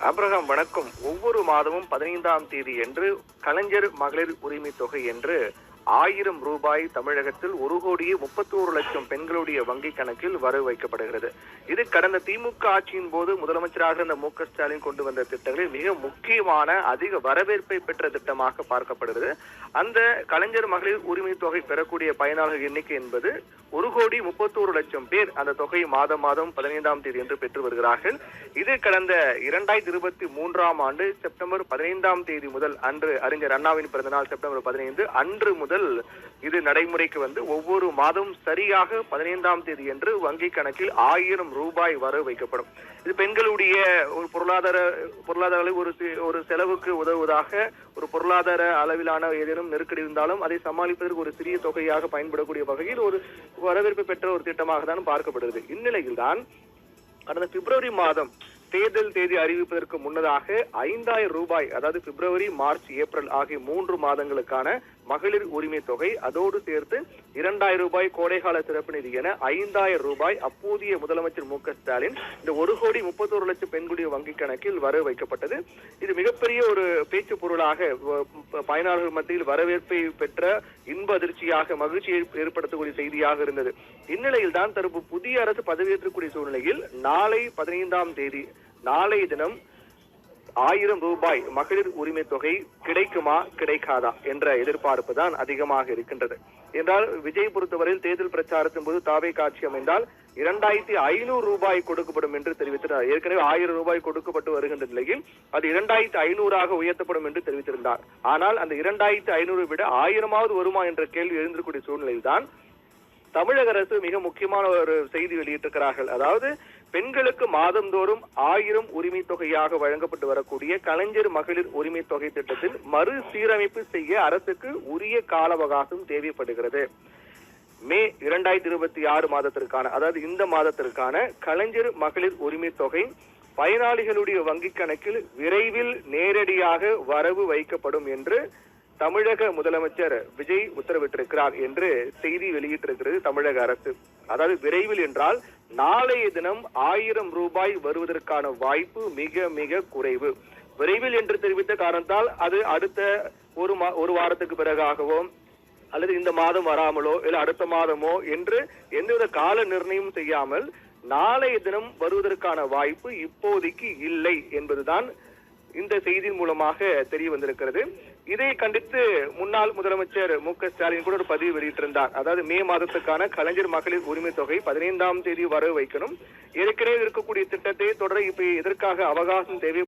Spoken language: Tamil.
ஆபிரகாம் வணக்கம். ஒவ்வொரு மாதமும் 15ஆம் தேதி என்று கலைஞர் மகளிர் உரிமை தொகை என்று 1000 ரூபாய் தமிழகத்தில் 1,31,00,000 பெண்களுடைய வங்கி கணக்கில் வரவு வைக்கப்படுகிறது. இது கடந்த திமுக ஆட்சியின் போது முதலமைச்சராக இருந்த மு.க. ஸ்டாலின் கொண்டு வந்த திட்டங்களில் மிக முக்கியமான அதிக வரவேற்பை பெற்ற திட்டமாக பார்க்கப்படுகிறது. அந்த கலைஞர் மகளிர் உரிமை தொகை பெறக்கூடிய பயனாளர்கள் எண்ணிக்கை என்பது 1,31,00,000 பேர் அந்த தொகையை மாதம் 15ஆம் தேதி என்று பெற்று வருகிறார்கள். இது கடந்த 2023ஆம் ஆண்டு செப்டம்பர் 15ஆம் தேதி முதல், அன்று அறிஞர் அண்ணாவின் பிறந்தநாள் செப்டம்பர் 15 அன்று முதல் இது நடைமுறைக்கு வந்து ஒவ்வொரு மாதம் சரியாக 15ஆம் தேதி என்று வங்கி கணக்கில் 1000 ரூபாய் வரவு வைக்கப்படும். இது பெண்களுடைய ஒரு பொருளாதார ஒரு செலவுக்கு உதவுவதாக, ஒரு பொருளாதார அளவிலான ஏதேனும் நெருக்கடி இருந்தாலும் அதை சமாளிப்பதற்கு ஒரு சிறிய தொகையாக பயன்படக்கூடிய வகையில் ஒரு வரவேற்பு பெற்ற ஒரு திட்டமாக தான் பார்க்கப்படுகிறது. இந்நிலையில் தான் கடந்த பிப்ரவரி மாதம் தேர்தல் தேதி அறிவிப்பதற்கு முன்னதாக 5000 ரூபாய், அதாவது பிப்ரவரி, மார்ச், ஏப்ரல் ஆகிய 3 மாதங்களுக்கான மகளிர் உரிமை தொகை, அதோடு சேர்த்து 2000 ரூபாய் கோடைகால சிறப்பு நிதி என 5000 ரூபாய் அப்போதைய முதலமைச்சர் மு.க. ஸ்டாலின் இந்த 1,31,00,000 பெண்களுடைய வங்கி கணக்கில் வரவு வைக்கப்பட்டது. இது மிகப்பெரிய ஒரு பேச்சு பொருளாக பயனாளர்கள் மத்தியில் வரவேற்பை பெற்ற இன்ப அதிர்ச்சியாக, மகிழ்ச்சியை ஏற்படுத்தக்கூடிய செய்தியாக இருந்தது. இந்நிலையில் தான் தற்போது புதிய அரசு பதவியேற்றக்கூடிய சூழ்நிலையில் நாளை 15ஆம் தேதி, நாளைய தினம் 1000 ரூபாய் மகளிர் உரிமை தொகை கிடைக்குமா கிடைக்காதா என்ற எதிர்பார்ப்பு தான் அதிகமாக இருக்கின்றது. என்றால் விஜய் பொறுத்தவரையில் தேர்தல் பிரச்சாரத்தின் போது தாவே காட்சி அமைந்தால் 2500 ரூபாய் கொடுக்கப்படும் என்று தெரிவித்திருந்தார். ஏற்கனவே 1000 ரூபாய் கொடுக்கப்பட்டு வருகின்ற நிலையில் அது 2500 உயர்த்தப்படும் என்று தெரிவித்திருந்தார். ஆனால் அந்த 2500 விட 1000ஆவது வருமா என்ற கேள்வி எழுந்திருக்கக்கூடிய சூழ்நிலையில் தான் தமிழக அரசு மிக முக்கியமான ஒரு செய்தி வெளியிட்டிருக்கிறார்கள். அதாவது பெண்களுக்கு மாதந்தோறும் 1000 உரிமை தொகையாக வழங்கப்பட்டு வரக்கூடிய கலைஞர் மகளிர் உரிமை தொகை திட்டத்தில் மறுசீரமைப்பு செய்ய அரசுக்கு உரிய கால அவகாசம் தேவைப்படுகிறது. மே 2026 மாதத்திற்கான, அதாவது இந்த மாதத்திற்கான கலைஞர் மகளிர் உரிமை தொகை பயனாளிகளுடைய வங்கி கணக்கில் விரைவில் நேரடியாக வரவு வைக்கப்படும் என்று தமிழக முதலமைச்சர் விஜய் உத்தரவிட்டிருக்கிறார் என்று செய்தி வெளியிட்டிருக்கிறது தமிழக அரசு. அதாவது விரைவில் என்றால் நாளைய தினம் 1000 ரூபாய் வருவதற்கான வாய்ப்பு மிக மிக குறைவு. விரைவில் என்று தெரிவித்த காரணத்தால் அது அடுத்த ஒரு வாரத்துக்கு பிறகாகவோ அல்லது இந்த மாதம் வராமலோ இல்ல அடுத்த மாதமோ என்று எந்தவித கால நிர்ணயம் செய்யாமல் நாளைய தினம் வருவதற்கான வாய்ப்பு இப்போதைக்கு இல்லை என்பதுதான் இந்த செய்தியின் மூலமாக தெரிய வந்திருக்கிறது. இதை கண்டித்து முன்னாள் முதலமைச்சர் மு.க. ஸ்டாலின் கூட ஒரு பதிவு வெளியிட்டிருந்தார். அதாவது மே மாதத்துக்கான கலைஞர் மகளிர் உரிமை தொகை 15ஆம் தேதி வரவு வைக்கணும், ஏற்கனவே இருக்கக்கூடிய திட்டத்தை தொடர இப்ப எதற்காக அவகாசம் தேவை